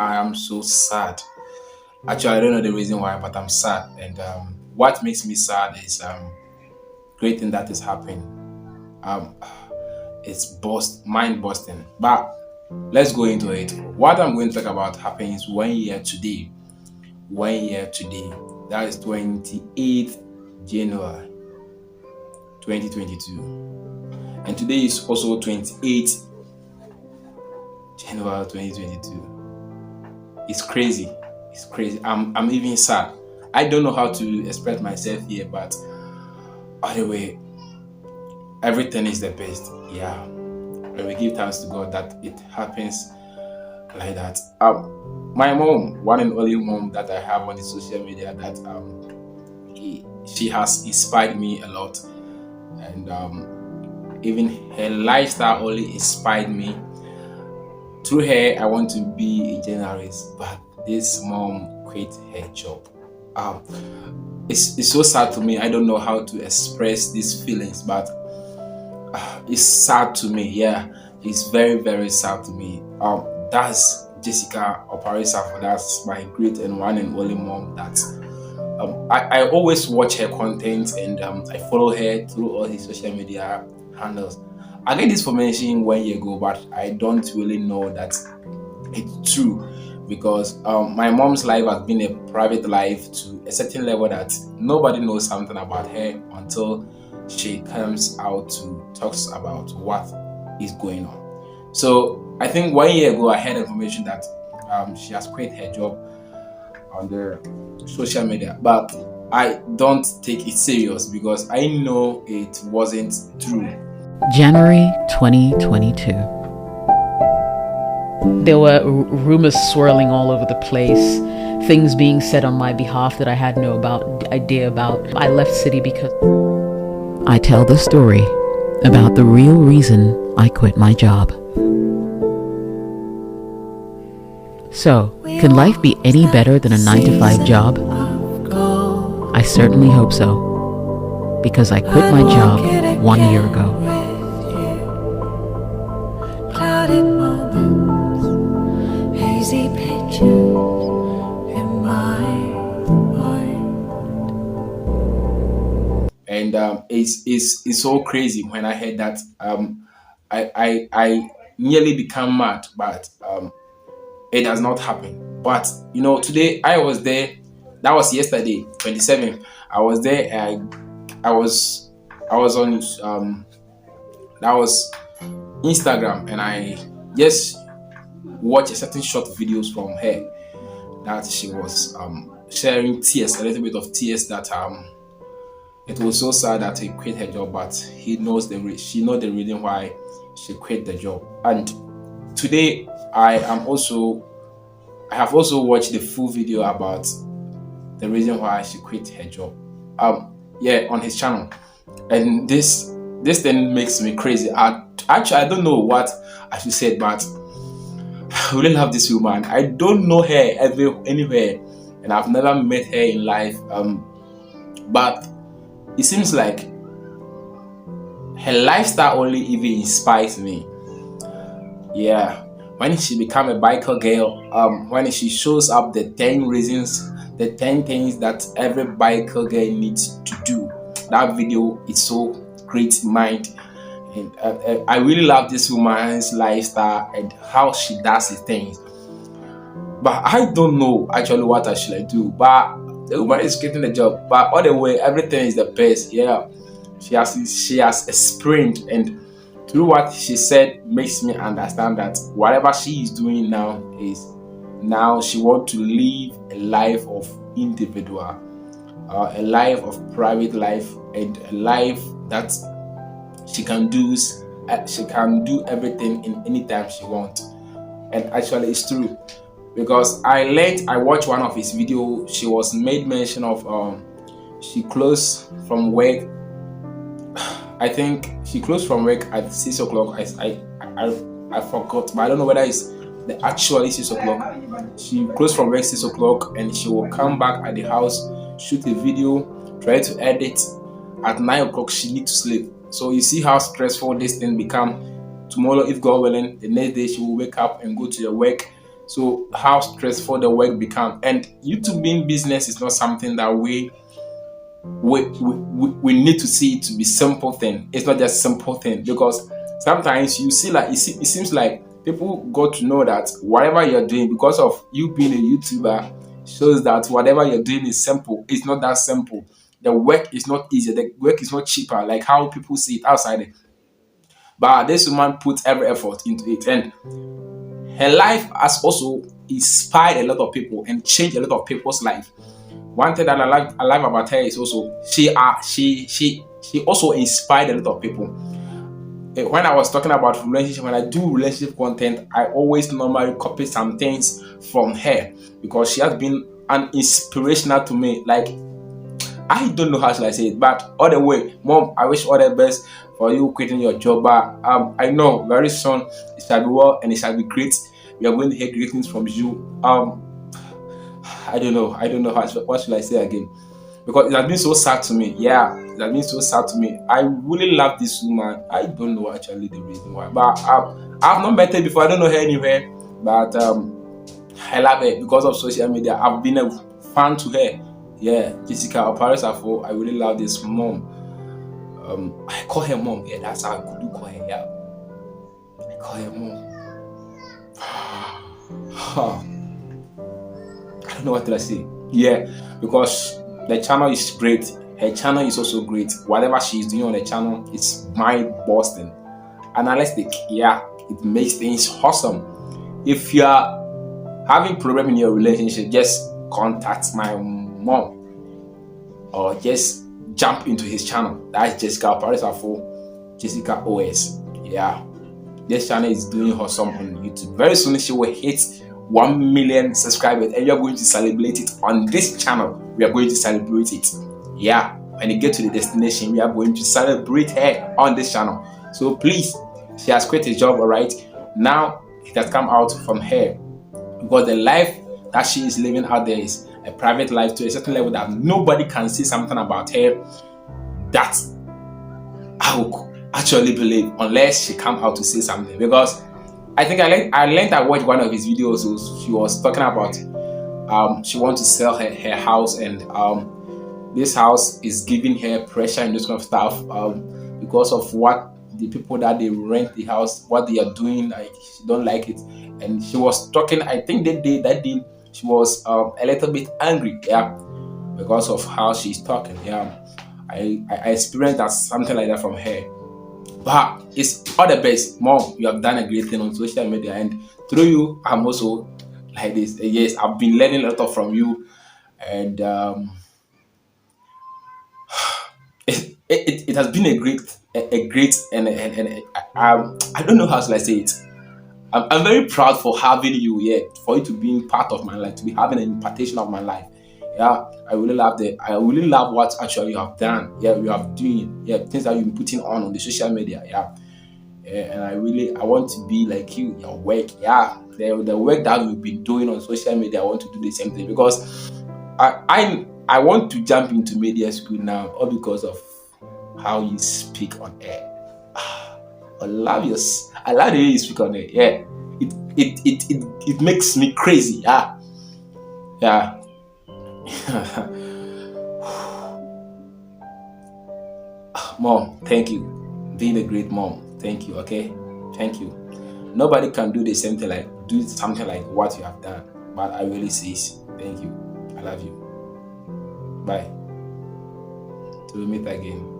I am so sad. Actually, I don't know the reason why, but I'm sad. And what makes me sad is great thing that is happening. Um, it's mind busting. But let's go into it. What I'm going to talk about happens 1 year today. 1 year today. That is 28th January 2022. And today is also 28th January 2022. It's crazy. It's crazy. I'm even sad. I don't know how to express myself here, but anyway, everything is the best. Yeah. And we give thanks to God that it happens like that. My mom, one and only mom that I have on the social media, that she has inspired me a lot, and even her lifestyle only inspired me. Through her, I want to be a journalist, but this mom quit her job. Um, it's so sad to me. I don't know how to express these feelings, but it's sad to me. Yeah, it's very very sad to me. That's Jessica Oparisa. That's my great and one and only mom. That I always watch her content, and I follow her through all his social media handles. I get this information 1 year ago, but I don't really know that it's true, because my mom's life has been a private life to a certain level that nobody knows something about her until she comes out to talks about what is going on. So I think 1 year ago I heard information that she has quit her job on the social media, but I don't take it serious because I know it wasn't true. January 2022. There were rumors swirling all over the place, things being said on my behalf that I had no idea about. I left City because I tell the story about the real reason I quit my job. So, can life be any better than a 9-to-5 job? I certainly hope so, because I quit my job 1 year ago. Clouded moments, hazy pictures in my mind. And it's so crazy when I heard that. I nearly become mad, but it does not happen. But today I was there. That was yesterday, 27th. I was there. I was on that was Instagram, and I just watched a certain short videos from her that she was sharing tears, a little bit of tears, that it was so sad that he quit her job, but she knows the reason why she quit the job. And today I have also watched the full video about the reason why she quit her job. On his channel, and this thing makes me crazy. I don't know what I should say, but I really love this woman. I don't know her anywhere, and I've never met her in life. But it seems like her lifestyle only even inspires me. Yeah, when she become a biker girl, when she shows up the 10 reasons, the 10 things that every biker girl needs to do. That video is so great in mind. And I really love this woman's lifestyle and how she does the things. But I don't know actually what I should do. But the woman is getting the job. But all the way, everything is the best. Yeah, she has a sprint, and through what she said makes me understand that whatever she is doing now is she wants to live a life of individual, a life of private life, and a life that she can do everything in any time she wants. And actually it's true, because I watched one of his video. She was made mention of she closed from work. I think she closed from work at 6 o'clock. I forgot, but I don't know whether it's the actually 6 o'clock. She closed from work 6 o'clock, and she will come back at the house, shoot a video, try to edit. At 9 o'clock she need to sleep. So you see how stressful this thing become. Tomorrow, if God willing, the next day she will wake up and go to the work. So how stressful the work become. And YouTube being business is not something that we need to see it to be simple thing. It's not just simple thing, because sometimes you see like it seems like people got to know that whatever you're doing, because of you being a YouTuber, shows that whatever you're doing is simple. It's not that simple. The work is not easy. The work is not cheaper, like how people see it outside. But this woman put every effort into it, and her life has also inspired a lot of people and changed a lot of people's life. One thing that I like about her is also she also inspired a lot of people. When I was talking about relationship, when I do relationship content, I always normally copy some things from her, because she has been an inspirational to me. Like, I don't know how should I say it, but all the way, mom, I wish all the best for you quitting your job. But I know very soon it shall be well and it shall be great. We are going to hear great things from you. I don't know what should I say again, because it has been so sad to me. Yeah, it has been so sad to me. I really love this woman. I don't know actually the reason why, but I've not met her before. I don't know her anywhere, but I love her because of social media. I've been a fan to her. Yeah, JessicaOS. I really love this mom. I call her mom. Yeah, that's how I could call her. Yeah, I call her mom. I don't know what to say. Yeah, because the channel is great. Her channel is also great. Whatever she's doing on the channel, it's mind busting, analytic. Yeah, it makes things awesome. If you are having problem in your relationship, just contact my mom or just jump into his channel. That's JessicaOS. Yeah, this channel is doing awesome on YouTube. Very soon she will hit 1 million subscribers, and we are going to celebrate it on this channel. We are going to celebrate it. Yeah, when you get to the destination, we are going to celebrate her on this channel. So please, she has quit a job, alright. Now it has come out from her, because the life that she is living out there is a private life to a certain level that nobody can say something about her that I would actually believe, unless she come out to say something. Because I think I watched one of his videos. So she was talking about she wants to sell her house, and this house is giving her pressure and this kind of stuff, because of what the people that they rent the house, what they are doing. Like, she don't like it, and she was talking. I think that day she was a little bit angry. Yeah, because of how she's talking. Yeah, I experienced that something like that from her. But it's all the best, mom. You have done a great thing on social media, and through you, I'm also like this. Yes, I've been learning a lot from you, and it has been a great and I don't know how should I say it. I'm very proud for having you here, for you to being part of my life, to be having an impartation of my life. Yeah, I really love what actually you have done. Yeah, you have doing, yeah, things that you've been putting on the social media. Yeah. Yeah, and I want to be like you, your work. Yeah, the work that you've been doing on social media, I want to do the same thing, because I want to jump into media school now, all because of how you speak on air. I love the way you speak on air. Yeah, it makes me crazy. Yeah, yeah. Mom, thank you. Being a great mom. Thank you. Okay, thank you. Nobody can do the same thing, like do something like what you have done. But I really say thank you. I love you. Bye. Till we meet again.